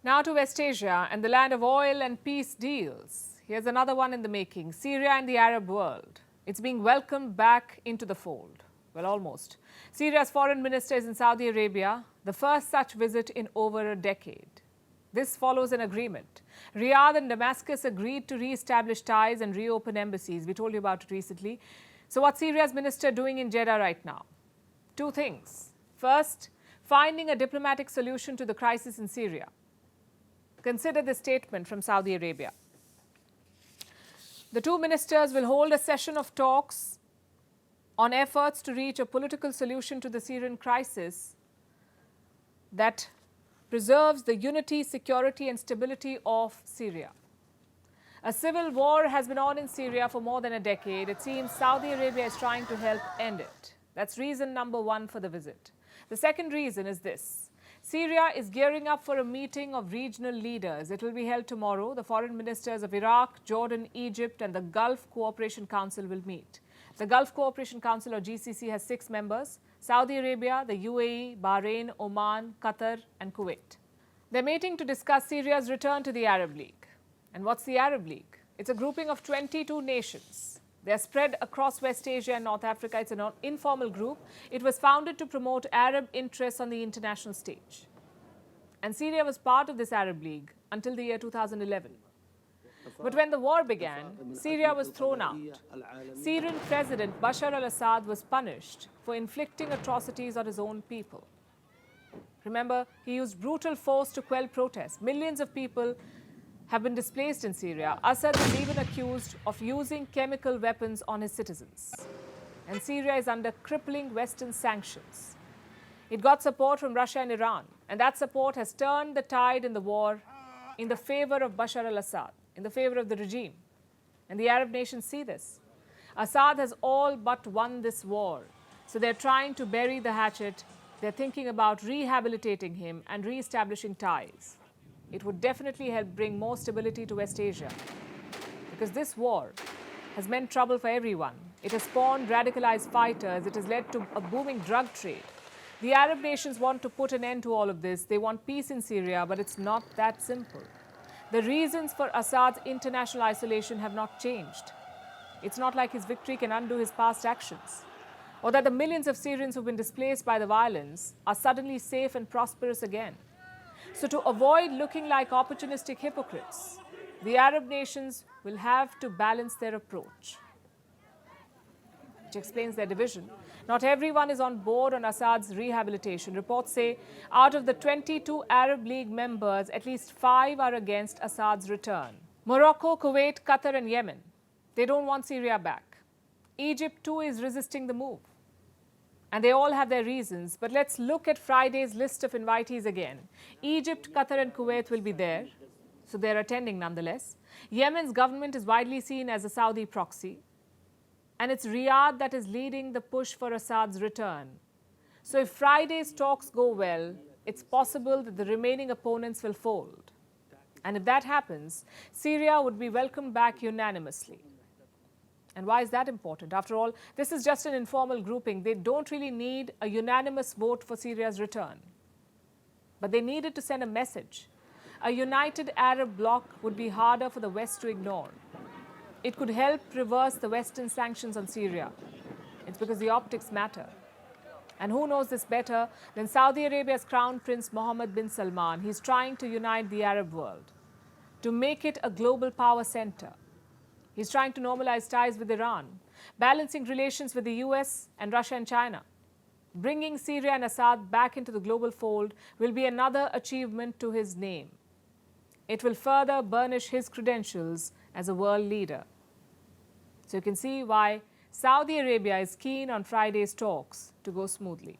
Now to West Asia and the land of oil and peace deals. Here's another one in the making, Syria and the Arab world. It's being welcomed back into the fold. Well, almost. Syria's foreign minister is in Saudi Arabia, the first such visit in over a decade. This follows an agreement. Riyadh and Damascus agreed to re-establish ties and reopen embassies. We told you about it recently. So what's Syria's minister doing in Jeddah right now? Two things. First, finding a diplomatic solution to the crisis in Syria. Consider this statement from Saudi Arabia. The two ministers will hold a session of talks on efforts to reach a political solution to the Syrian crisis that preserves the unity, security and stability of Syria. A civil war has been on in Syria for more than a decade. It seems Saudi Arabia is trying to help end it. That's reason number one for the visit. The second reason is this. Syria is gearing up for a meeting of regional leaders. It will be held tomorrow. The foreign ministers of Iraq, Jordan, Egypt and the Gulf Cooperation Council will meet. The Gulf Cooperation Council, or GCC, has 6 members: Saudi Arabia, the UAE, Bahrain, Oman, Qatar and Kuwait. They're meeting to discuss Syria's return to the Arab League. And what's the Arab League? It's a grouping of 22 nations. They're spread across West Asia and North Africa. It's an informal group. It was founded to promote Arab interests on the international stage. And Syria was part of this Arab League until the year 2011. But when the war began, Syria was thrown out. Syrian President Bashar al-Assad was punished for inflicting atrocities on his own people. Remember, he used brutal force to quell protests. Millions of people have been displaced in Syria. Assad is even accused of using chemical weapons on his citizens. And Syria is under crippling Western sanctions. It got support from Russia and Iran, and that support has turned the tide in the war in the favor of Bashar al-Assad, in the favor of the regime. And the Arab nations see this. Assad has all but won this war, so they're trying to bury the hatchet. They're thinking about rehabilitating him and re-establishing ties. It would definitely help bring more stability to West Asia, because this war has meant trouble for everyone. It has spawned radicalized fighters. It has led to a booming drug trade. The Arab nations want to put an end to all of this. They want peace in Syria, but it's not that simple. The reasons for Assad's international isolation have not changed. It's not like his victory can undo his past actions, or that the millions of Syrians who've been displaced by the violence are suddenly safe and prosperous again. So to avoid looking like opportunistic hypocrites, the Arab nations will have to balance their approach, which explains their division. Not everyone is on board on Assad's rehabilitation. Reports say out of the 22 Arab League members, at least 5 are against Assad's return. Morocco, Kuwait, Qatar and Yemen, they don't want Syria back. Egypt too is resisting the move. And they all have their reasons. But let's look at Friday's list of invitees again. Egypt, Qatar and Kuwait will be there, so they're attending nonetheless. Yemen's government is widely seen as a Saudi proxy. And it's Riyadh that is leading the push for Assad's return. So if Friday's talks go well, it's possible that the remaining opponents will fold. And if that happens, Syria would be welcomed back unanimously. And why is that important? After all, this is just an informal grouping. They don't really need a unanimous vote for Syria's return. But they needed to send a message. A united Arab bloc would be harder for the West to ignore. It could help reverse the Western sanctions on Syria. It's because the optics matter. And who knows this better than Saudi Arabia's Crown Prince Mohammed bin Salman? He's trying to unite the Arab world, to make it a global power center. He's trying to normalize ties with Iran, balancing relations with the US and Russia and China. Bringing Syria and Assad back into the global fold will be another achievement to his name. It will further burnish his credentials as a world leader. So you can see why Saudi Arabia is keen on Friday's talks to go smoothly.